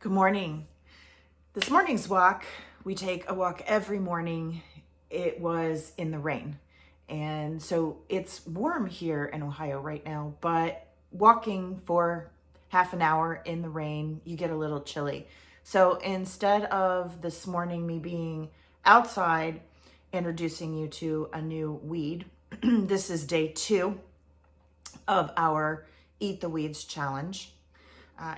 Good morning. This morning's walk, we take a walk every morning. It was in the rain. And so it's warm here in Ohio right now, but walking for half an hour in the rain, you get a little chilly. So instead of this morning me being outside introducing you to a new weed, this is day 2 of our Eat the Weeds challenge.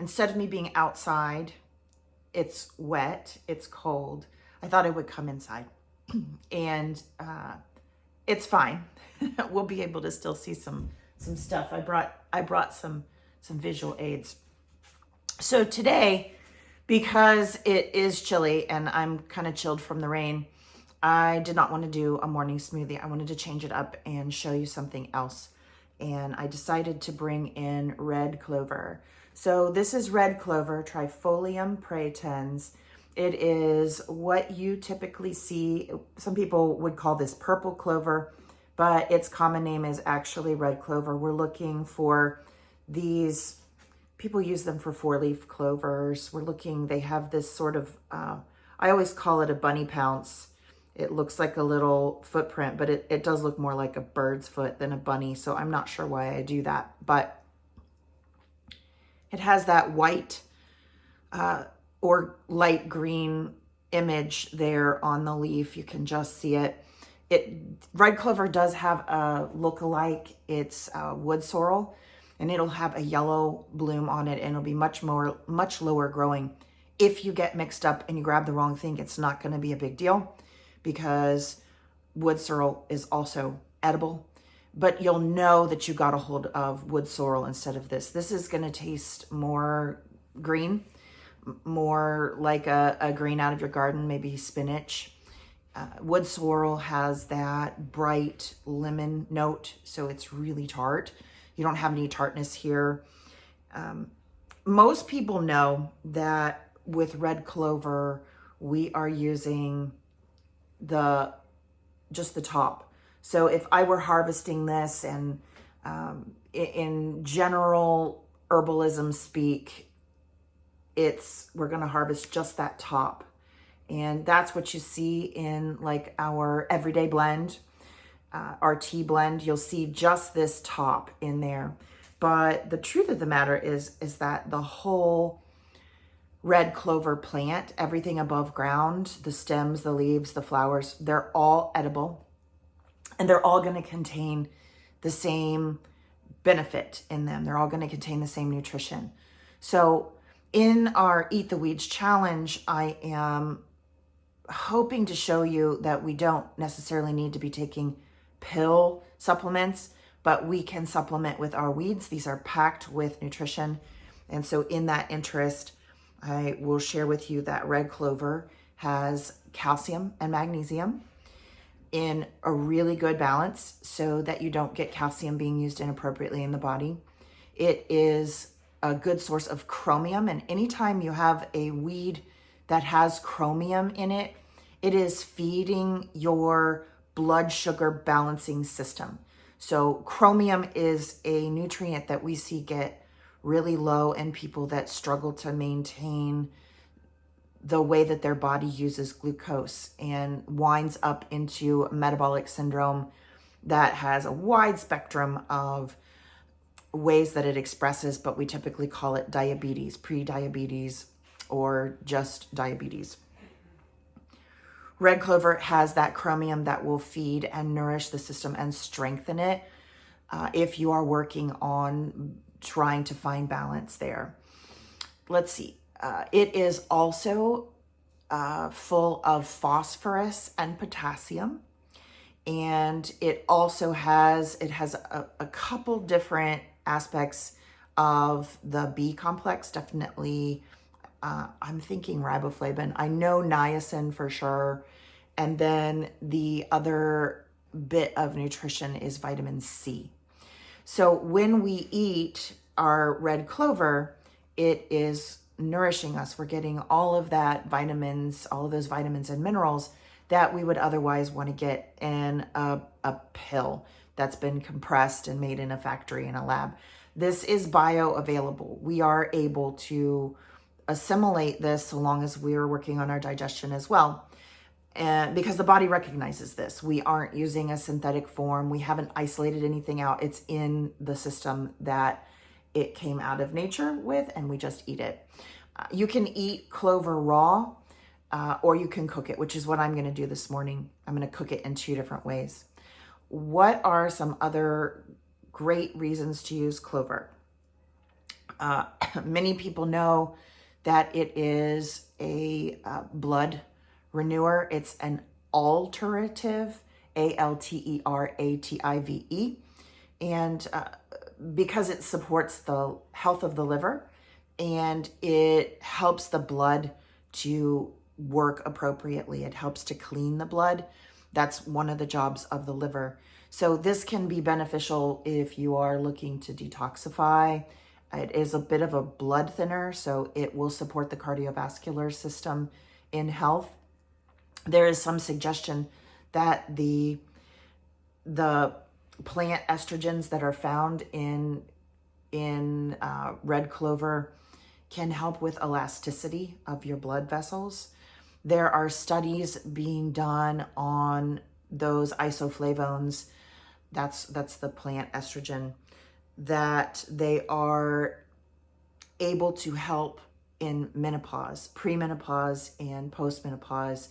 Instead of me being outside, it's wet, it's cold, I thought I would come inside. And it's fine. We'll be able to still see some stuff. I brought some visual aids. So today, because it is chilly and I'm kind of chilled from the rain, I did not want to do a morning smoothie. I wanted to change it up and show you something else. And I decided to bring in red clover. So this is red clover, Trifolium praetens. It is what you typically see. Some people would call this purple clover, but its common name is actually red clover. We're looking for these, people use them for 4-leaf clovers. They have this sort of, I always call it a bunny pounce. It looks like a little footprint, but it does look more like a bird's foot than a bunny. So I'm not sure why I do that, but it has that white or light green image there on the leaf. You can just see it. Red clover does have a look-alike. It's wood sorrel, and it'll have a yellow bloom on it, and it'll be much lower growing. If you get mixed up and you grab the wrong thing, it's not going to be a big deal because wood sorrel is also edible. But you'll know that you got a hold of wood sorrel instead of this. This is going to taste more green, more like a green out of your garden, maybe spinach. Wood sorrel has that bright lemon note, so it's really tart. You don't have any tartness here. Most people know that with red clover, we are using just the top. So if I were harvesting this, and in general herbalism speak, we're going to harvest just that top. And that's what you see in like our everyday blend, our tea blend. You'll see just this top in there. But the truth of the matter is that the whole red clover plant, everything above ground, the stems, the leaves, the flowers, they're all edible. And they're all going to contain the same benefit in them. They're all going to contain the same nutrition. So in our Eat the Weeds challenge, I am hoping to show you that we don't necessarily need to be taking pill supplements, but we can supplement with our weeds. These are packed with nutrition. And so in that interest, I will share with you that red clover has calcium and magnesium in a really good balance so that you don't get calcium being used inappropriately in the body. It is a good source of chromium, and anytime you have a weed that has chromium in it, it is feeding your blood sugar balancing system. So chromium is a nutrient that we see get really low in people that struggle to maintain the way that their body uses glucose, and winds up into metabolic syndrome that has a wide spectrum of ways that it expresses, but we typically call it diabetes, pre-diabetes, or just diabetes. Red clover has that chromium that will feed and nourish the system and strengthen it if you are working on trying to find balance there. Let's see. It is also full of phosphorus and potassium. And it also has a couple different aspects of the B complex. Definitely, I'm thinking riboflavin. I know niacin for sure. And then the other bit of nutrition is vitamin C. So when we eat our red clover, it is nourishing us. We're getting all of that vitamins, all of those vitamins and minerals that we would otherwise want to get in a pill that's been compressed and made in a factory in a lab. This is bioavailable. We are able to assimilate this so long as we're working on our digestion as well. And because the body recognizes this, we aren't using a synthetic form. We haven't isolated anything out. It's in the system that it came out of nature with, and we just eat it. You can eat clover raw, or you can cook it, which is what I'm going to do this morning. I'm going to cook it in 2 different ways. What are some other great reasons to use clover? Many people know that it is a blood renewer. It's an alterative, alterative, and because it supports the health of the liver and it helps the blood to work appropriately. It helps to clean the blood. That's one of the jobs of the liver. So this can be beneficial if you are looking to detoxify. It is a bit of a blood thinner, so it will support the cardiovascular system in health. There is some suggestion that the plant estrogens that are found in red clover can help with elasticity of your blood vessels. There are studies being done on those isoflavones, that's the plant estrogen, that they are able to help in menopause, premenopause, and postmenopause.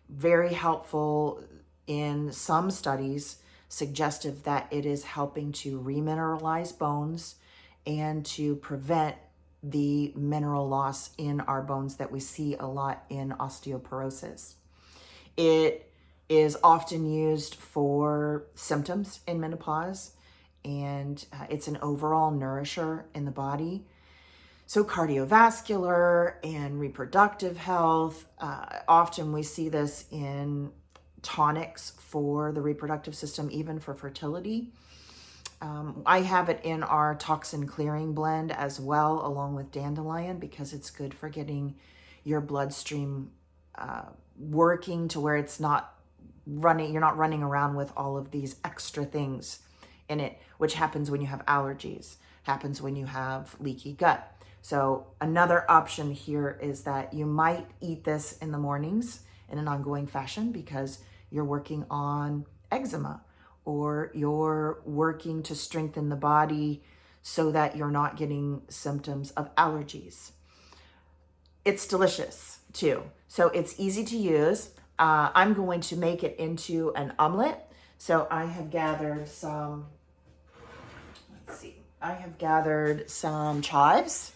Very helpful in some studies, suggestive that it is helping to remineralize bones and to prevent the mineral loss in our bones that we see a lot in osteoporosis. It is often used for symptoms in menopause, and it's an overall nourisher in the body. So cardiovascular and reproductive health, often we see this in tonics for the reproductive system, even for fertility. I have it in our toxin clearing blend as well, along with dandelion, because it's good for getting your bloodstream working to where it's not running, you're not running around with all of these extra things in it, which happens when you have allergies, happens when you have leaky gut. So another option here is that you might eat this in the mornings in an ongoing fashion because you're working on eczema, or you're working to strengthen the body so that you're not getting symptoms of allergies. It's delicious too. So it's easy to use. I'm going to make it into an omelet. So I have gathered some, chives,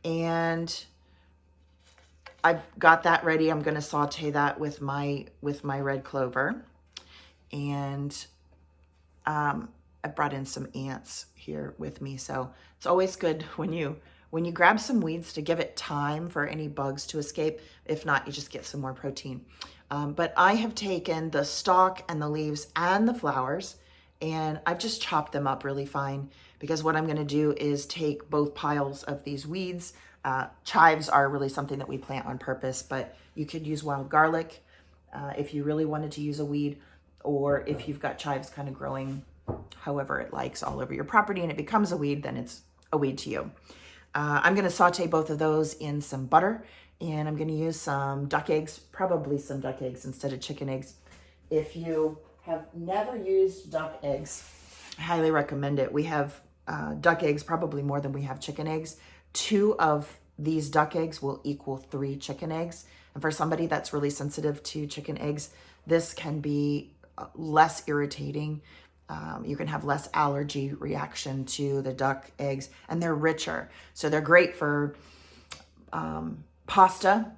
and I've got that ready. I'm going to saute that with my red clover. And I brought in some ants here with me. So it's always good when you grab some weeds to give it time for any bugs to escape. If not, you just get some more protein. But I have taken the stalk and the leaves and the flowers, and I've just chopped them up really fine, because what I'm going to do is take both piles of these weeds. Chives are really something that we plant on purpose, but you could use wild garlic if you really wanted to use a weed, or if you've got chives kind of growing however it likes all over your property and it becomes a weed, then it's a weed to you. I'm going to saute both of those in some butter, and I'm going to use some duck eggs, probably some duck eggs instead of chicken eggs. If you have never used duck eggs, I highly recommend it. We have duck eggs probably more than we have chicken eggs. 2 of these duck eggs will equal 3 chicken eggs. And for somebody that's really sensitive to chicken eggs, this can be less irritating. You can have less allergy reaction to the duck eggs, and they're richer. So they're great for pasta,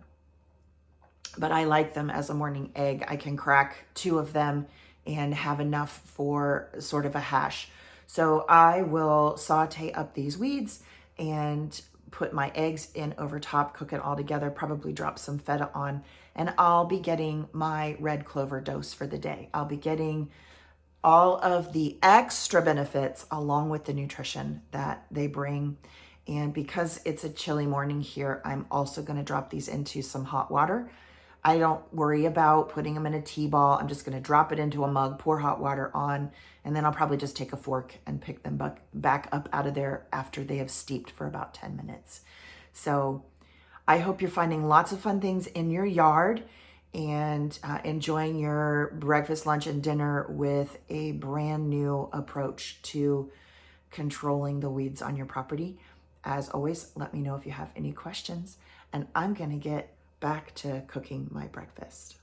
but I like them as a morning egg. I can crack 2 of them and have enough for sort of a hash. So I will saute up these weeds and put my eggs in over top, cook it all together, probably drop some feta on, and I'll be getting my red clover dose for the day. I'll be getting all of the extra benefits along with the nutrition that they bring. And because it's a chilly morning here, I'm also going to drop these into some hot water. I don't worry about putting them in a tea ball. I'm just going to drop it into a mug, pour hot water on, and then I'll probably just take a fork and pick them back up out of there after they have steeped for about 10 minutes. So I hope you're finding lots of fun things in your yard and enjoying your breakfast, lunch, and dinner with a brand new approach to controlling the weeds on your property. As always, let me know if you have any questions, and I'm gonna get back to cooking my breakfast.